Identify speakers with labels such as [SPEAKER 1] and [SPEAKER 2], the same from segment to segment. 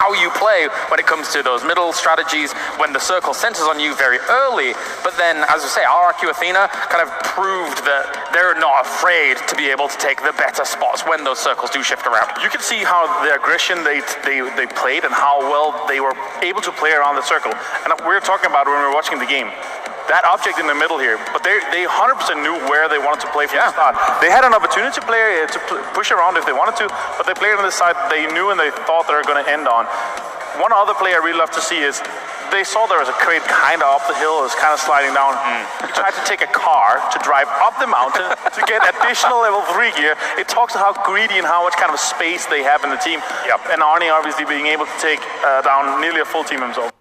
[SPEAKER 1] how you play when it comes to those middle strategies, when the circle centers on you very early. But then, as I say, RRQ Athena kind of proved that they're not afraid to be able to take the better spots when those circles do shift around.
[SPEAKER 2] You can see how the aggression they played and how well they were able to play around the circle. And we were talking about when we were watching the game. That object in the middle here, but they 100% knew where they wanted to play from the start. They had an opportunity to play to push around if they wanted to, but they played on the side they knew and they thought they were going to end on. One other play I really love to see is they saw there was a crate kind of up the hill, it was kind of sliding down. He tried to take a car to drive up the mountain to get additional level 3 gear. It talks to how greedy and how much kind of space they have in the team. And Arnie obviously being able to take down nearly a full team himself.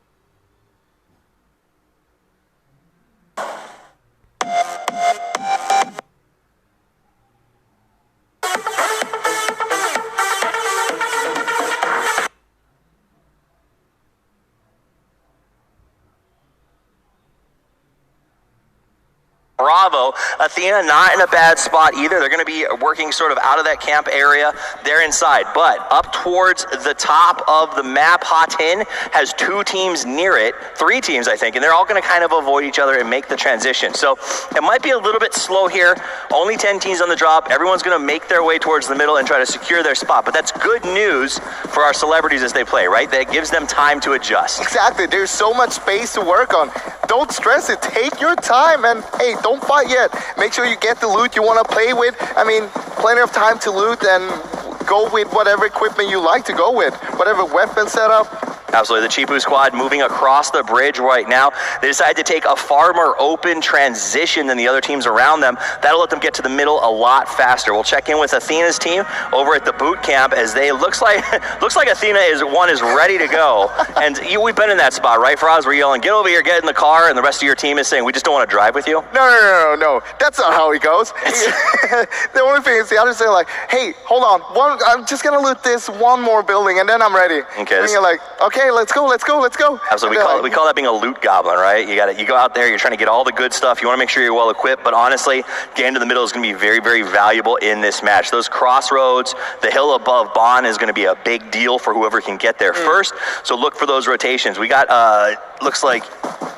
[SPEAKER 3] Bravo. Athena not in a bad spot either. They're going to be working sort of out of that camp area. They're inside. But up towards the top of the map, Hatin has 2 teams near it, 3 teams, I think, and they're all going to kind of avoid each other and make the transition. So it might be a little bit slow here. Only 10 teams on the drop. Everyone's going to make their way towards the middle and try to secure their spot. But that's good news for our celebrities as they play, right? That gives them time to adjust.
[SPEAKER 4] Exactly. There's so much space to work on. Don't stress it. Take your time, and hey, don't fight yet. Make sure you get the loot you want to play with. I mean, plenty of time to loot and go with whatever equipment you like to go with. Whatever weapon setup.
[SPEAKER 3] Absolutely. The Chipu squad moving across the bridge right now. They decided to take a far more open transition than the other teams around them. That'll let them get to the middle a lot faster. We'll check in with Athena's team over at the boot camp as they looks like Athena is ready to go. And we've been in that spot, right, Faraz? We're yelling, get over here, get in the car, and the rest of your team is saying, we just don't want to drive with you?
[SPEAKER 4] No. That's not how it goes. The only thing is the others say like, hey, hold on. I'm just going to loot this one more building, and then I'm ready.
[SPEAKER 3] Okay.
[SPEAKER 4] And you're like, okay, let's go.
[SPEAKER 3] Absolutely. We call that being a loot goblin, right? You go out there, you're trying to get all the good stuff. You want to make sure you're well equipped, but honestly, getting to the middle is going to be very, very valuable in this match. Those crossroads, the hill above Bon is going to be a big deal for whoever can get there first. So look for those rotations. We got, looks like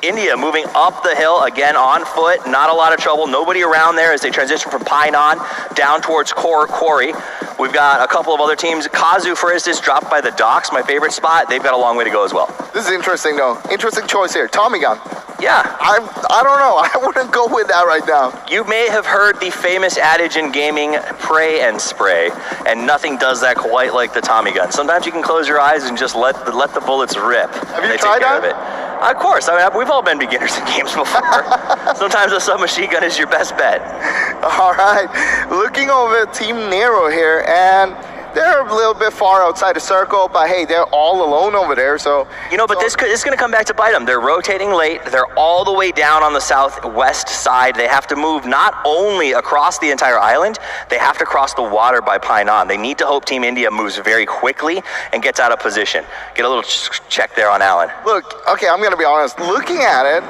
[SPEAKER 3] India moving up the hill again on foot. Not a lot of trouble. Nobody around there as they transition from Painan down towards Quarry. We've got a couple of other teams. Kazu, for instance, dropped by the docks, my favorite spot. They've got a long way to go as well.
[SPEAKER 4] This is interesting, though. Interesting choice here. Tommy gun.
[SPEAKER 3] Yeah.
[SPEAKER 4] I don't know. I wouldn't go with that right now.
[SPEAKER 3] You may have heard the famous adage in gaming, pray and spray, and nothing does that quite like the Tommy gun. Sometimes you can close your eyes and just let the bullets rip.
[SPEAKER 4] Have you tried that?
[SPEAKER 3] Of course. I mean, we've all been beginners in games before. Sometimes a submachine gun is your best bet.
[SPEAKER 4] All right. Looking over Team Nero here, and they're a little bit far outside the circle, but hey, they're all alone over there, so...
[SPEAKER 3] This is going to come back to bite them. They're rotating late. They're all the way down on the southwest side. They have to move not only across the entire island, they have to cross the water by Painan. They need to hope Team India moves very quickly and gets out of position. Get a little check there on Alan.
[SPEAKER 4] Look, okay, I'm going to be honest. Looking at it,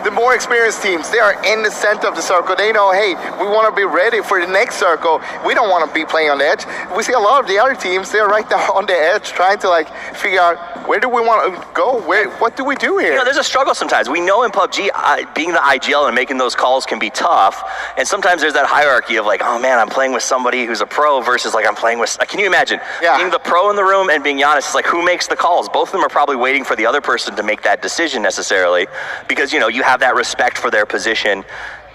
[SPEAKER 4] the more experienced teams, they are in the center of the circle. They know, hey, we want to be ready for the next circle. We don't want to be playing on the edge. We see a lot of the other teams, they're right there on the edge trying to figure out where do we want to go? What do we do here?
[SPEAKER 3] There's a struggle sometimes. We know in PUBG, being the IGL and making those calls can be tough. And sometimes there's that hierarchy of oh man, I'm playing with somebody who's a pro versus I'm playing with, can you imagine?
[SPEAKER 4] Yeah.
[SPEAKER 3] Being the pro in the room and being Giannis is who makes the calls? Both of them are probably waiting for the other person to make that decision necessarily because, you have that respect for their position.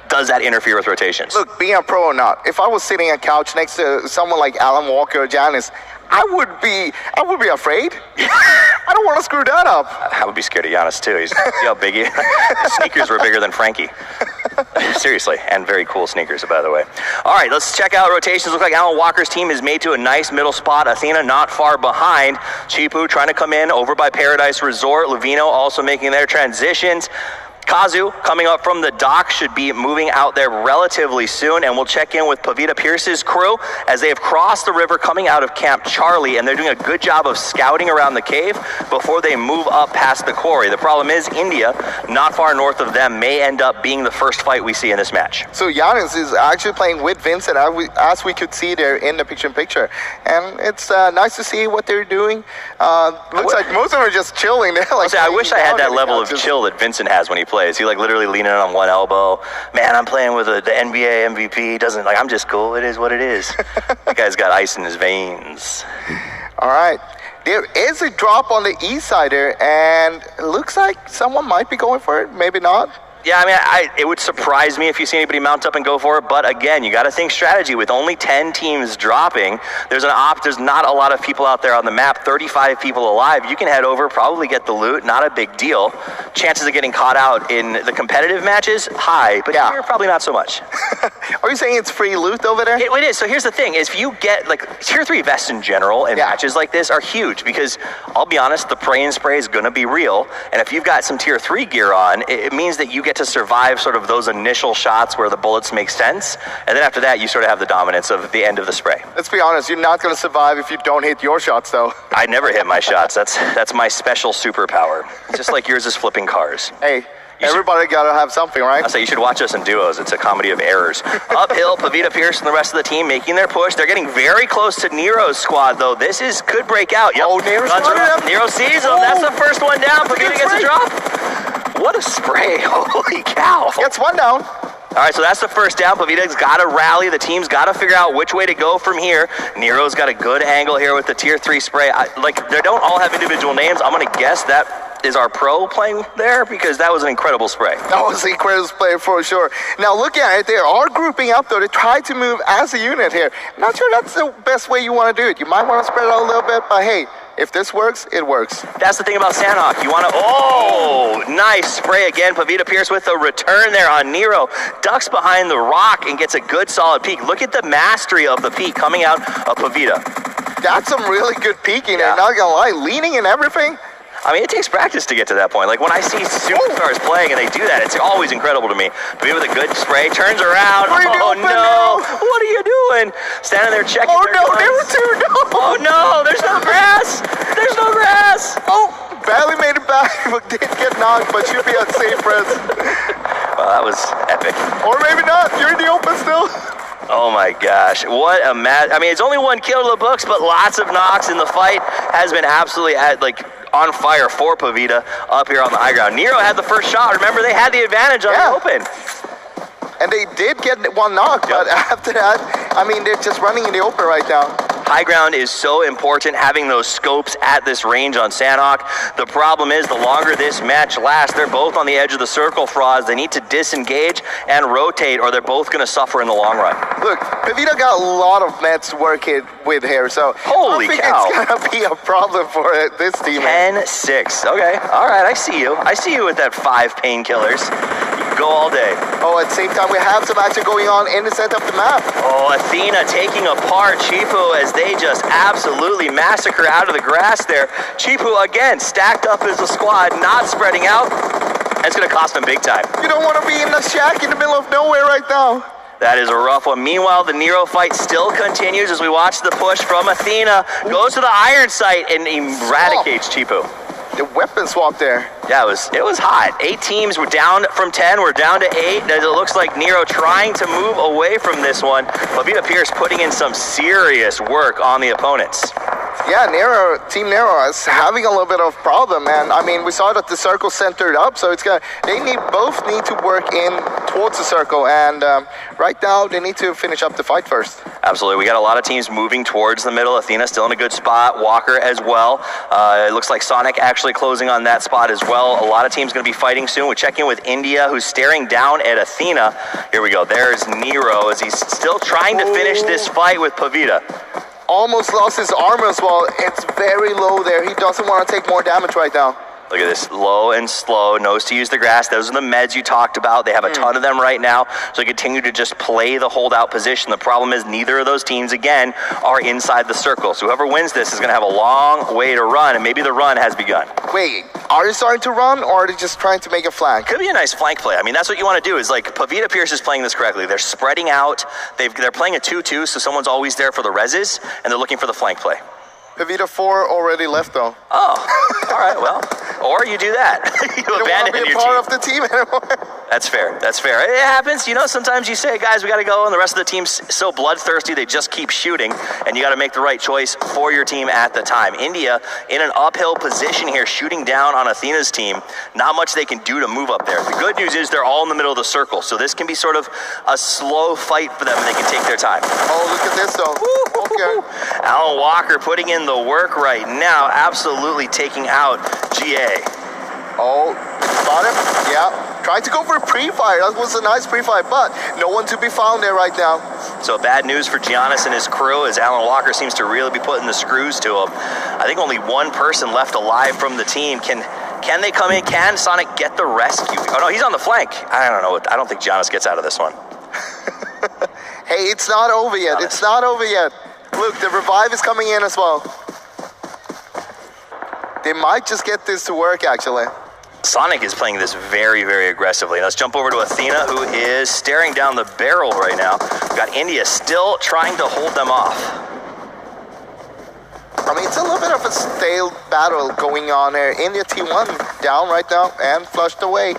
[SPEAKER 3] Does that interfere with rotations?
[SPEAKER 4] Look, being a pro or not, if I was sitting on a couch next to someone like Alan Walker or Giannis, I would be afraid. I don't want to screw that up.
[SPEAKER 3] I would be scared of Giannis too. He's how big his sneakers were bigger than Frankie. Seriously, and very cool sneakers, by the way. All right, let's check out rotations. Looks like Alan Walker's team is made to a nice middle spot. Athena not far behind. Chipu trying to come in over by Paradise Resort. Levino also making their transitions. Kazu, coming up from the dock, should be moving out there relatively soon, and we'll check in with Pavita Pierce's crew as they have crossed the river coming out of Camp Charlie, and they're doing a good job of scouting around the cave before they move up past the quarry. The problem is India, not far north of them, may end up being the first fight we see in this match.
[SPEAKER 4] So Giannis is actually playing with Vincent, as we could see there in the picture-in-picture, and it's nice to see what they're doing. Looks like most of them are just chilling. They're like,
[SPEAKER 3] I wish I had that level of chill that Vincent has when he plays. He like literally leaning on one elbow. Man, I'm playing with the NBA MVP. Doesn't like I'm just cool. It is what it is. That guy's got ice in his veins.
[SPEAKER 4] All right. There is a drop on the east side there, and it looks like someone might be going for it. Maybe not.
[SPEAKER 3] Yeah, I mean, it would surprise me if you see anybody mount up and go for it. But again, you got to think strategy. With only 10 teams dropping, there's not a lot of people out there on the map. 35 people alive. You can head over, probably get the loot. Not a big deal. Chances of getting caught out in the competitive matches, high. But here, probably not so much.
[SPEAKER 4] Are you saying it's free loot over there?
[SPEAKER 3] It is. So here's the thing: if you get like tier 3 vests in general in matches like this are huge because I'll be honest, the pray and spray is going to be real. And if you've got some tier 3 gear on, it means that you get to survive sort of those initial shots where the bullets make sense, and then after that you sort of have the dominance of the end of the spray.
[SPEAKER 4] Let's be honest, you're not going to survive if you don't hit your shots, though.
[SPEAKER 3] I never hit my shots. That's my special superpower. Just like yours is flipping cars.
[SPEAKER 4] Hey, everybody got to have something, right?
[SPEAKER 3] I say you should watch us in duos. It's a comedy of errors. Uphill, Pavita Pierce and the rest of the team making their push. They're getting very close to Nero's squad, though. This could break out. Yep.
[SPEAKER 4] Oh,
[SPEAKER 3] Nero sees him. That's the first one down. Pavita gets a drop. What a spray. Holy cow.
[SPEAKER 4] Gets one down.
[SPEAKER 3] All right, so that's the first down. Pavita's got to rally. The team's got to figure out which way to go from here. Nero's got a good angle here with the tier 3 spray. They don't all have individual names. I'm going to guess that is our pro playing there because that was an incredible spray.
[SPEAKER 4] That was an incredible spray for sure. Now look at it. They are grouping up though. They try to move as a unit here. Not sure that's the best way you want to do it. You might want to spread it out a little bit, but hey, if this works, it works.
[SPEAKER 3] That's the thing about Sandhawk. You want to... Oh, nice spray again. Pavita Pierce with a return there on Nero. Ducks behind the rock and gets a good solid peek. Look at the mastery of the peek coming out of Pavita.
[SPEAKER 4] That's some really good peeking there, not gonna lie. Leaning and everything.
[SPEAKER 3] I mean, it takes practice to get to that point. Like, when I see superstars playing and they do that, it's always incredible to me. Pavita with a good spray, turns around. Oh, no. What are you doing? Standing there checking their guns.
[SPEAKER 4] There were two. No.
[SPEAKER 3] Oh, no. There's no grass. There's no grass.
[SPEAKER 4] Oh, barely made it back. Did get knocked, but should be on safe rest.
[SPEAKER 3] Well, that was epic.
[SPEAKER 4] Or maybe not. You're in the open still.
[SPEAKER 3] Oh my gosh, what a match. I mean, it's only one kill to the books, but lots of knocks in the fight. Has been absolutely on fire for Pavita up here on the high ground. Nero had the first shot. Remember, they had the advantage on the open.
[SPEAKER 4] And they did get one knock, but after that, I mean, they're just running in the open right now.
[SPEAKER 3] High ground is so important, having those scopes at this range on Sandhawk. The problem is, the longer this match lasts, they're both on the edge of the circle, frauds. They need to disengage and rotate, or they're both going to suffer in the long run.
[SPEAKER 4] Look, Pavita got a lot of meds to work with here, so
[SPEAKER 3] holy cow.
[SPEAKER 4] It's going to be a problem for this team.
[SPEAKER 3] 10-6. Okay, all right, I see you. I see you with that 5 painkillers. Go all day.
[SPEAKER 4] Oh, at the same time, we have some action going on in the center of the map.
[SPEAKER 3] Oh, Athena taking apart Chipu as they just absolutely massacre out of the grass there. Chipu, again, stacked up as a squad, not spreading out. That's going to cost them big time.
[SPEAKER 4] You don't want to be in the shack in the middle of nowhere right now.
[SPEAKER 3] That is a rough one. Meanwhile, the Nero fight still continues as we watch the push from Athena. Goes to the iron sight and eradicates Chipu.
[SPEAKER 4] The weapon swap there.
[SPEAKER 3] Yeah, it was hot. 8 teams were down from 10. We're down to 8. As it looks like Nero trying to move away from this one. Pavita Pierce putting in some serious work on the opponents.
[SPEAKER 4] Yeah, Team Nero is having a little bit of problem, and I mean, we saw that the circle centered up, so they both need to work in towards the circle, and right now they need to finish up the fight first.
[SPEAKER 3] Absolutely, we got a lot of teams moving towards the middle. Athena still in a good spot, Walker as well. It looks like Sonic actually closing on that spot as well. A lot of teams going to be fighting soon. We check in with India, who's staring down at Athena. Here we go, there's Nero as he's still trying to finish this fight with Pavita.
[SPEAKER 4] Almost lost his armor as well. It's very low there. He doesn't want to take more damage right now.
[SPEAKER 3] Look at this, low and slow, knows to use the grass. Those are the meds you talked about. They have a ton of them right now, so they continue to just play the holdout position. The problem is neither of those teams, again, are inside the circle. So whoever wins this is going to have a long way to run, and maybe the run has begun.
[SPEAKER 4] Wait, are they starting to run, or are they just trying to make a flank?
[SPEAKER 3] Could be a nice flank play. I mean, that's what you want to do, is like, Pavita Pierce is playing this correctly. They're spreading out. They're playing a 2-2, so someone's always there for the reses, and they're looking for the flank play.
[SPEAKER 4] Pavita 4 already left, though.
[SPEAKER 3] Oh, all right, well, or you do that. You abandon your team.
[SPEAKER 4] You don't want to be a part of the team anymore.
[SPEAKER 3] That's fair. That's fair. It happens. You know, sometimes you say, guys, we got to go, and the rest of the team's so bloodthirsty, they just keep shooting, and you got to make the right choice for your team at the time. India in an uphill position here, shooting down on Athena's team. Not much they can do to move up there. The good news is they're all in the middle of the circle, so this can be sort of a slow fight for them, and they can take their time.
[SPEAKER 4] Oh, look at this, though. Okay.
[SPEAKER 3] Alan Walker putting in the work right now, absolutely taking out GA.
[SPEAKER 4] Oh, got him? Yeah. Tried to go for a pre-fire. That was a nice pre-fire, but no one to be found there right now.
[SPEAKER 3] So bad news for Giannis and his crew, as Alan Walker seems to really be putting the screws to him. I think only one person left alive from the team. Can they come in? Can Sonic get the rescue? Oh no, he's on the flank. I don't know. I don't think Giannis gets out of this one.
[SPEAKER 4] Hey, it's not over yet. It's not over yet. Look, the revive is coming in as well. They might just get this to work, actually.
[SPEAKER 3] Sonic is playing this very, very aggressively. Let's jump over to Athena, who is staring down the barrel right now. We've got India still trying to hold them off.
[SPEAKER 4] I mean, it's a little bit of a stale battle going on here. India T1 down right now and flushed away.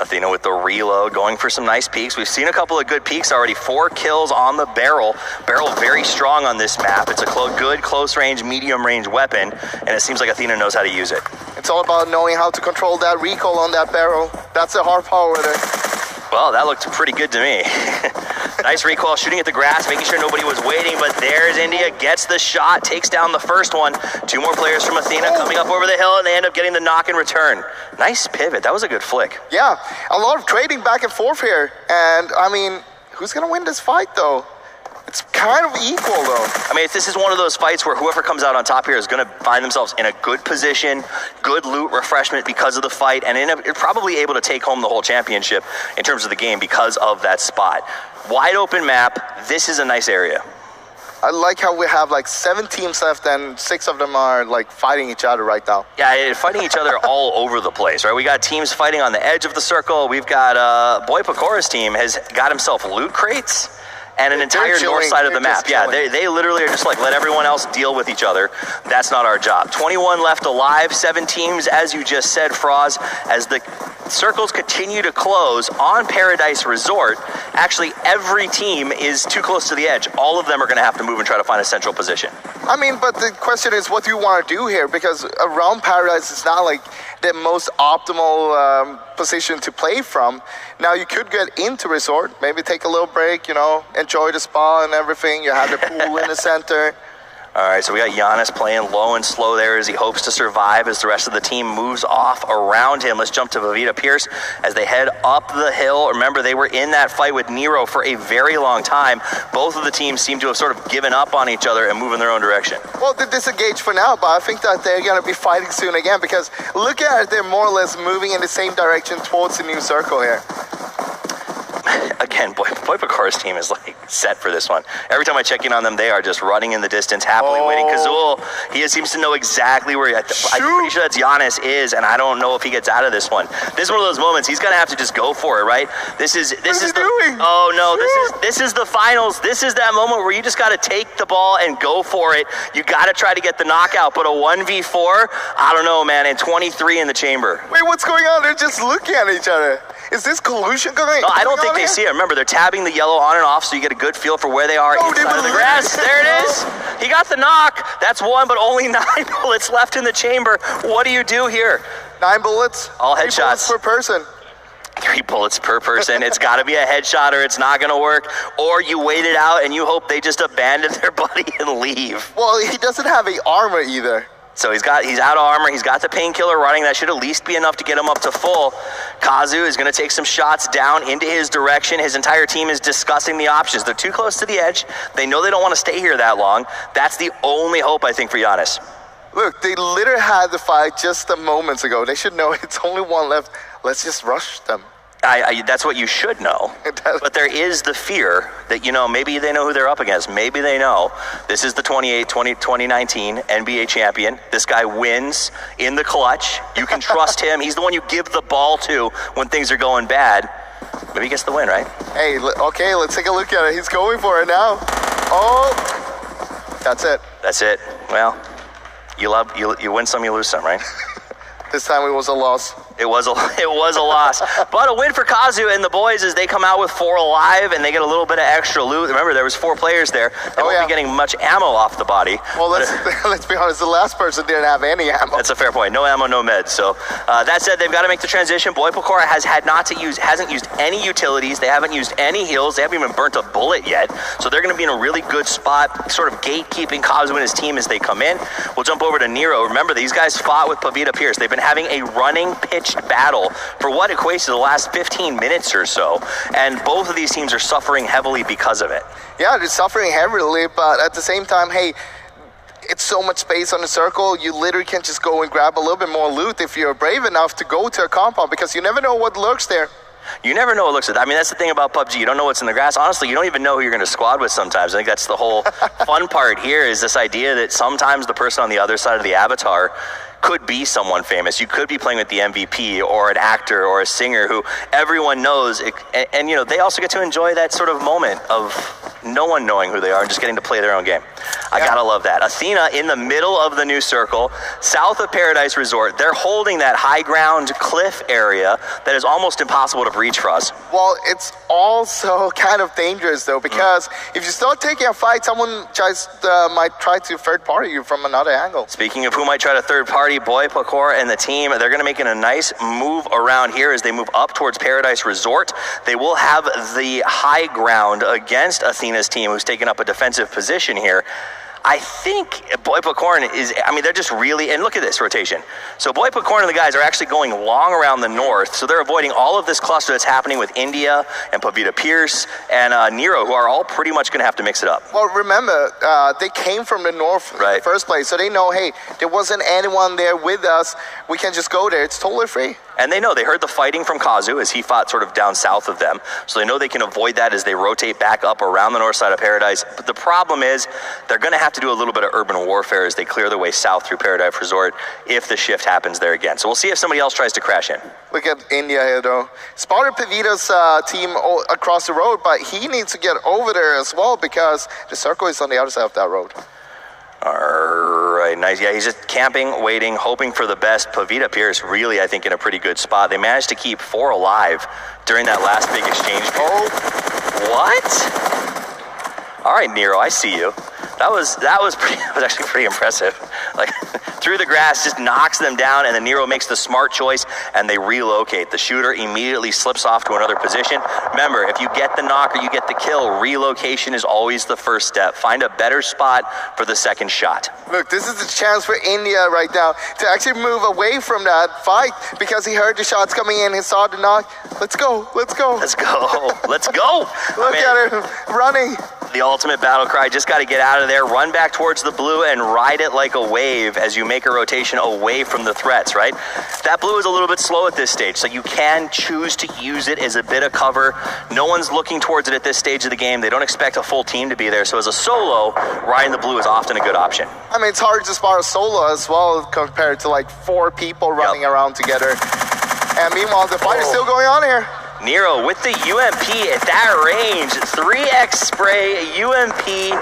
[SPEAKER 3] Athena with the reload, going for some nice peeks. We've seen a couple of good peeks already. 4 kills on the barrel. Barrel very strong on this map. It's a good close range, medium range weapon, and it seems like Athena knows how to use it.
[SPEAKER 4] It's all about knowing how to control that recoil on that barrel. That's the hard part with it.
[SPEAKER 3] Well, that looked pretty good to me. Nice recoil, shooting at the grass, making sure nobody was waiting, but there's India, gets the shot, takes down the first one. 2 more players from Athena coming up over the hill, and they end up getting the knock in return. Nice pivot. That was a good flick.
[SPEAKER 4] Yeah, a lot of trading back and forth here. And, I mean, who's going to win this fight, though? It's kind of equal, though.
[SPEAKER 3] I mean, if this is one of those fights where whoever comes out on top here is going to find themselves in a good position, good loot, refreshment because of the fight, and probably able to take home the whole championship in terms of the game because of that spot. Wide open map. This is a nice area.
[SPEAKER 4] I like how we have like 7 teams left and 6 of them are like fighting each other right now.
[SPEAKER 3] Yeah, fighting each other all over the place, right? We got teams fighting on the edge of the circle. We've got Boy Pakora's team has got himself loot crates and an entire north side of the map. Yeah, they literally are just like, let everyone else deal with each other. That's not our job. 21 left alive, 7 teams, as you just said, Froz, as the circles continue to close on Paradise Resort. Actually, every team is too close to the edge. All of them are going to have to move and try to find a central position.
[SPEAKER 4] I mean, but the question is, what do you want to do here? Because around Paradise, it's not like the most optimal position to play from. Now, you could get into Resort, maybe take a little break, you know, enjoy the spa and everything. You have the pool in the center.
[SPEAKER 3] All right, so we got Giannis playing low and slow there as he hopes to survive as the rest of the team moves off around him. Let's jump to Pavita Pierce as they head up the hill. Remember, they were in that fight with Nero for a very long time. Both of the teams seem to have sort of given up on each other and move in their own direction.
[SPEAKER 4] Well, they disengaged for now, but I think that they're going to be fighting soon again because look at it, they're more or less moving in the same direction towards the new circle here.
[SPEAKER 3] Again, Boy Pakora's team is like set for this one. Every time I check in on them, they are just running in the distance, happily waiting. Kazul, he seems to know exactly where I'm pretty sure that's Giannis is, and I don't know if he gets out of this one. This is one of those moments he's gonna have to just go for it, right? This is
[SPEAKER 4] doing?
[SPEAKER 3] Oh no, this is the finals. This is that moment where you just gotta take the ball and go for it. You gotta try to get the knockout, but a 1v4, I don't know, man. And 23 in the chamber.
[SPEAKER 4] Wait, what's going on? They're just looking at each other. Is this collusion going on?
[SPEAKER 3] No, I don't think they see it. Remember, they're tabbing the yellow on and off so you get a good feel for where they are inside of the grass. There it is. He got the knock. That's 1, but only 9 bullets left in the chamber. What do you do here?
[SPEAKER 4] 9 bullets?
[SPEAKER 3] All
[SPEAKER 4] 3
[SPEAKER 3] headshots.
[SPEAKER 4] bullets per person.
[SPEAKER 3] 3 bullets per person. It's got to be a headshot or it's not going to work. Or you wait it out and you hope they just abandon their buddy and leave.
[SPEAKER 4] Well, he doesn't have any armor either.
[SPEAKER 3] So he's out of armor. He's got the painkiller running. That should at least be enough to get him up to full. Kazu is going to take some shots down into his direction. His entire team is discussing the options. They're too close to the edge. They know they don't want to stay here that long. That's the only hope, I think, for Giannis.
[SPEAKER 4] Look, they literally had the fight just a moments ago. They should know it's only one left. Let's just rush them.
[SPEAKER 3] That's what you should know. But there is the fear that, maybe they know who they're up against. Maybe they know this is the 2019 NBA champion. This guy wins in the clutch. You can trust him. He's the one you give the ball to when things are going bad. Maybe he gets the win, right?
[SPEAKER 4] Hey, okay, let's take a look at it. He's going for it now. Oh, that's it.
[SPEAKER 3] That's it. Well, you win some, you lose some, right?
[SPEAKER 4] This time it was a loss.
[SPEAKER 3] It was a loss. But a win for Kazu and the boys as they come out with 4 alive and they get a little bit of extra loot. Remember, there was 4 players there. They won't be getting much ammo off the body.
[SPEAKER 4] Well, let's be honest. The last person didn't have any ammo.
[SPEAKER 3] That's a fair point. No ammo, no meds. So that said, they've got to make the transition. Boy Pokora hasn't used any utilities. They haven't used any heals. They haven't even burnt a bullet yet. So they're going to be in a really good spot, sort of gatekeeping Kazu and his team as they come in. We'll jump over to Nero. Remember, these guys fought with Pavita Pierce. They've been having a running pitched battle for what equates to the last 15 minutes or so, and both of these teams are suffering heavily because of it.
[SPEAKER 4] Yeah, they're suffering heavily, but at the same time, hey, it's so much space on the circle, you literally can just go and grab a little bit more loot if you're brave enough to go to a compound, because you never know what lurks there.
[SPEAKER 3] You never know what looks like. I mean, that's the thing about PUBG. You don't know what's in the grass. Honestly, you don't even know who you're going to squad with sometimes. I think that's the whole fun part here, is this idea that sometimes the person on the other side of the avatar could be someone famous. You could be playing with the MVP or an actor or a singer who everyone knows. And they also get to enjoy that sort of moment of no one knowing who they are and just getting to play their own game. I gotta love that. Athena in the middle of the new circle, south of Paradise Resort. They're holding that high ground cliff area that is almost impossible to breach for us.
[SPEAKER 4] Well, it's also kind of dangerous though, because if you start taking a fight, someone might try to third party you from another angle.
[SPEAKER 3] Speaking of who might try to third party, Boy Pokora and the team, they're going to make a nice move around here as they move up towards Paradise Resort. They will have the high ground against Athena's team, who's taken up a defensive position here. I think Boy Pokora they're just really, and look at this rotation. So Boy Pokora and the guys are actually going long around the north, so they're avoiding all of this cluster that's happening with India and Pavita Pierce and Nero, who are all pretty much going to have to mix it up.
[SPEAKER 4] Well, remember, they came from the north in the first place, so they know, hey, there wasn't anyone there with us. We can just go there. It's totally free.
[SPEAKER 3] And they heard the fighting from Kazu as he fought sort of down south of them. So they know they can avoid that as they rotate back up around the north side of Paradise. But the problem is they're going to have to do a little bit of urban warfare as they clear their way south through Paradise Resort if the shift happens there again. So we'll see if somebody else tries to crash in.
[SPEAKER 4] Look at India here, though. Spotted Pavita's team across the road, but he needs to get over there as well because the circle is on the other side of that road.
[SPEAKER 3] All right, nice. Yeah, he's just camping, waiting, hoping for the best. Pavita Pierce really, I think, in a pretty good spot. They managed to keep 4 alive during that last big exchange period. What? All right, Nero, I see you. That was actually pretty impressive. Like, through the grass, just knocks them down, and then Nero makes the smart choice, and they relocate. The shooter immediately slips off to another position. Remember, if you get the knock or you get the kill, relocation is always the first step. Find a better spot for the second shot.
[SPEAKER 4] Look, this is the chance for India right now to actually move away from that fight because he heard the shots coming in, he saw the knock. Let's go, let's go.
[SPEAKER 3] Let's go, let's go.
[SPEAKER 4] Look at him running.
[SPEAKER 3] The ultimate battle cry, just got to get out of there, run back towards the blue and ride it like a wave as you make a rotation away from the threats, right? That blue is a little bit slow at this stage, so you can choose to use it as a bit of cover. No one's looking towards it at this stage of the game. They don't expect a full team to be there, so as a solo, riding the blue is often a good option.
[SPEAKER 4] I mean, it's hard to spot a solo as well compared to like 4 people running around together. And meanwhile, the fight is still going on here.
[SPEAKER 3] Nero with the UMP at that range, 3x spray, UMP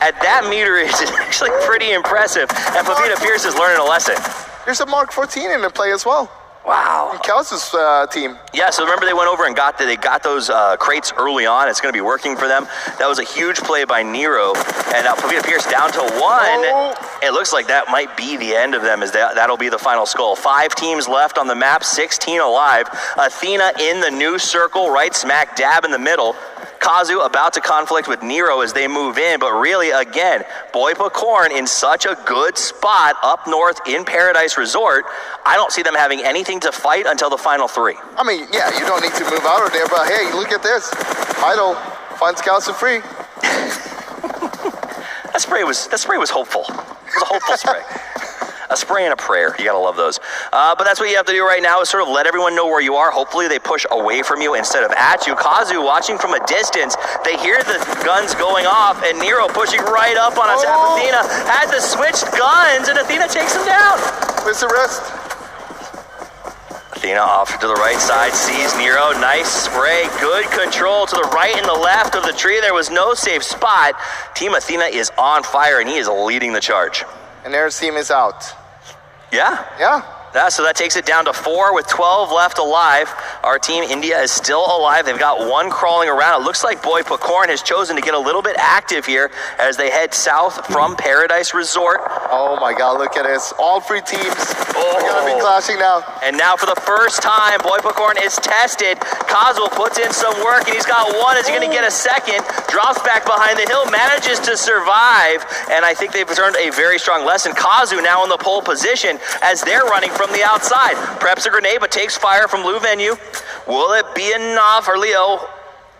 [SPEAKER 3] at that meter is actually pretty impressive. And Pavita Pierce is learning a lesson.
[SPEAKER 4] There's a Mark 14 in the play as well.
[SPEAKER 3] Wow.
[SPEAKER 4] From Kalsu's team.
[SPEAKER 3] Yeah, so remember they went over and got those crates early on. It's going to be working for them. That was a huge play by Nero. And now Pavita Pierce down to 1. Oh. It looks like that might be the end of them, as that'll be the final skull. 5 teams left on the map, 16 alive. Athena in the new circle, right smack dab in the middle. Kazu about to conflict with Nero as they move in, but really, again, Boy Pokora in such a good spot up north in Paradise Resort. I don't see them having anything to fight until the final 3.
[SPEAKER 4] I mean, yeah, you don't need to move out of there, but hey, look at this. Idol finds Kazu free.
[SPEAKER 3] That spray was hopeful. It was a hopeful spray. a spray and a prayer. You gotta love those. But that's what you have to do right now is sort of let everyone know where you are. Hopefully they push away from you instead of at you. Kazu watching from a distance. They hear the guns going off, and Nero pushing right up on us. Athena had to switch guns, and Athena takes him down.
[SPEAKER 4] Where's the rest?
[SPEAKER 3] Athena off to the right side, sees Nero, nice spray, good control to the right and the left of the tree. There was no safe spot. Team Athena is on fire, and he is leading the charge.
[SPEAKER 4] And their team is out.
[SPEAKER 3] Yeah.
[SPEAKER 4] Yeah.
[SPEAKER 3] So that takes it down to 4 with 12 left alive. Our team, India, is still alive. They've got one crawling around. It looks like Boy Pakorn has chosen to get a little bit active here as they head south from Paradise Resort.
[SPEAKER 4] Oh my God, look at this. All 3 teams are going to be clashing now.
[SPEAKER 3] And now for the first time, Boy Pakorn is tested. Kazu puts in some work, and he's got one. Is he going to get a second? Drops back behind the hill, manages to survive. And I think they've learned a very strong lesson. Kazu now in the pole position as they're running from the outside. Preps a grenade, but takes fire from Lou Venue. Will it be enough for Leo?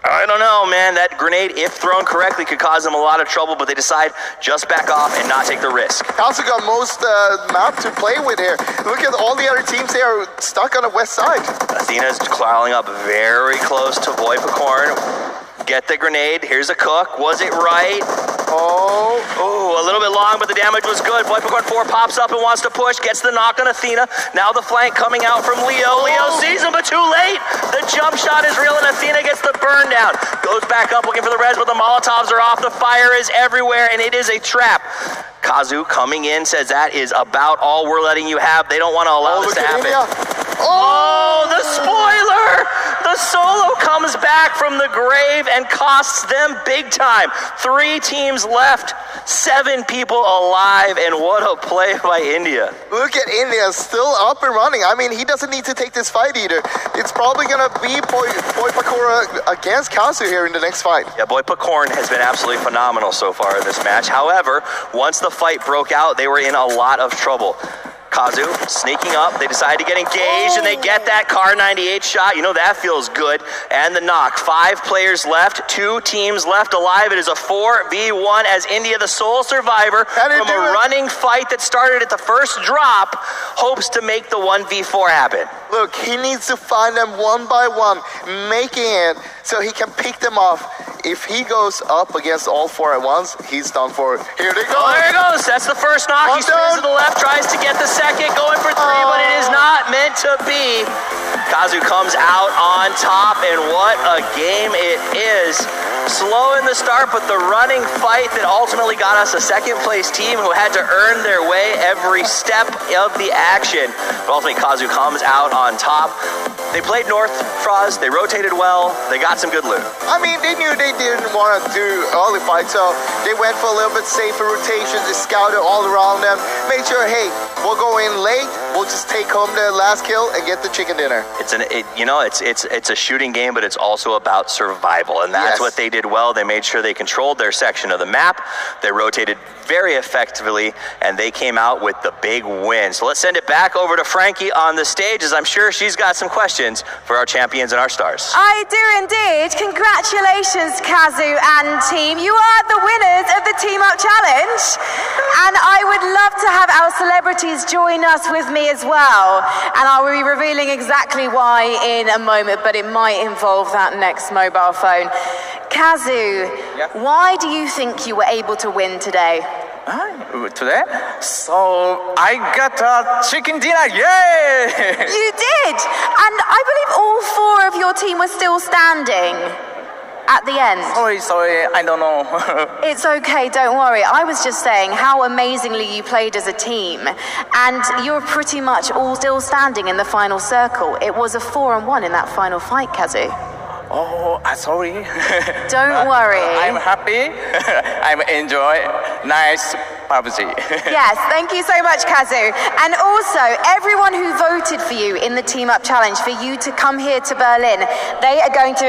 [SPEAKER 3] I don't know, man. That grenade, if thrown correctly, could cause them a lot of trouble, but they decide just back off and not take the risk.
[SPEAKER 4] Also got most map to play with here. Look at all the other teams. They are stuck on the west side.
[SPEAKER 3] Athena's crawling up very close to Boy Pakorn. Get the grenade. Here's a cook. Was it right?
[SPEAKER 4] Oh,
[SPEAKER 3] a little bit long, but the damage was good. Boy Pakorn 4 pops up and wants to push. Gets the knock on Athena. Now the flank coming out from Leo. Leo sees him, but too late. The jump shot is real, and Athena gets the burn down. Goes back up looking for the res, but the Molotovs are off. The fire is everywhere, and it is a trap. Kazu coming in says that is about all we're letting you have. They don't want to allow this to happen. Oh, the spoiler! The solo comes back from the grave and costs them big time. 3 teams left, 7 people alive, and what a play by India.
[SPEAKER 4] Look at India, still up and running. I mean, he doesn't need to take this fight either. It's probably going to be Boy Pakorn against Kazu here in the next fight.
[SPEAKER 3] Yeah, Boy Pakorn has been absolutely phenomenal so far in this match. However, once the fight broke out, they were in a lot of trouble. Kazu sneaking up. They decide to get engaged, and they get that Car 98 shot. You know, that feels good. And the knock. 5 players left, 2 teams left alive. It is a 4v1 as India, the sole survivor from a running fight that started at the first drop, hopes to make the 1v4 happen.
[SPEAKER 4] Look, he needs to find them one by one, making it so he can pick them off. If he goes up against all 4 at once, he's done for. Here they go.
[SPEAKER 3] Oh, there he goes. That's the first knock. He spins to the left, tries to get the second, going for 3, but it is not meant to be. Kazu comes out on top, and what a game it is. Slow in the start, but the running fight that ultimately got us a second-place team who had to earn their way every step of the action. But ultimately, Kazu comes out on top. They played North, Froz. They rotated well. They got some good loot.
[SPEAKER 4] I mean, they knew they didn't want to do early fight, so they went for a little bit safer rotations. They scouted all around them. Made sure, hey, we'll go in late. We'll just take home the last kill and get the chicken dinner.
[SPEAKER 3] It's a shooting game, but it's also about survival, and that's what they did well. They made sure they controlled their section of the map. They rotated very effectively, and they came out with the big win. So let's send it back over to Frankie on the stage, as I'm sure she's got some questions for our champions and our stars.
[SPEAKER 5] I do indeed. Congratulations, Kazu and team. You are the winners of the Team Up Challenge. And I would love to have our celebrities join us with me as well. And I will be revealing exactly why in a moment, but it might involve that next mobile phone. Kazu, why do you think you were able to win today?
[SPEAKER 6] Today? So I got a chicken dinner, yay!
[SPEAKER 5] You did! And I believe all 4 of your team were still standing at the end.
[SPEAKER 6] Sorry, I don't know.
[SPEAKER 5] It's okay, don't worry. I was just saying how amazingly you played as a team. And you're pretty much all still standing in the final circle. It was a 4-on-1 in that final fight, Kazu.
[SPEAKER 6] Oh, sorry.
[SPEAKER 5] Don't worry.
[SPEAKER 6] I'm happy. I'm enjoy. Nice PUBG.
[SPEAKER 5] Yes, thank you so much, Kazu. And also, everyone who voted for you in the Team Up Challenge, for you to come here to Berlin, they are going to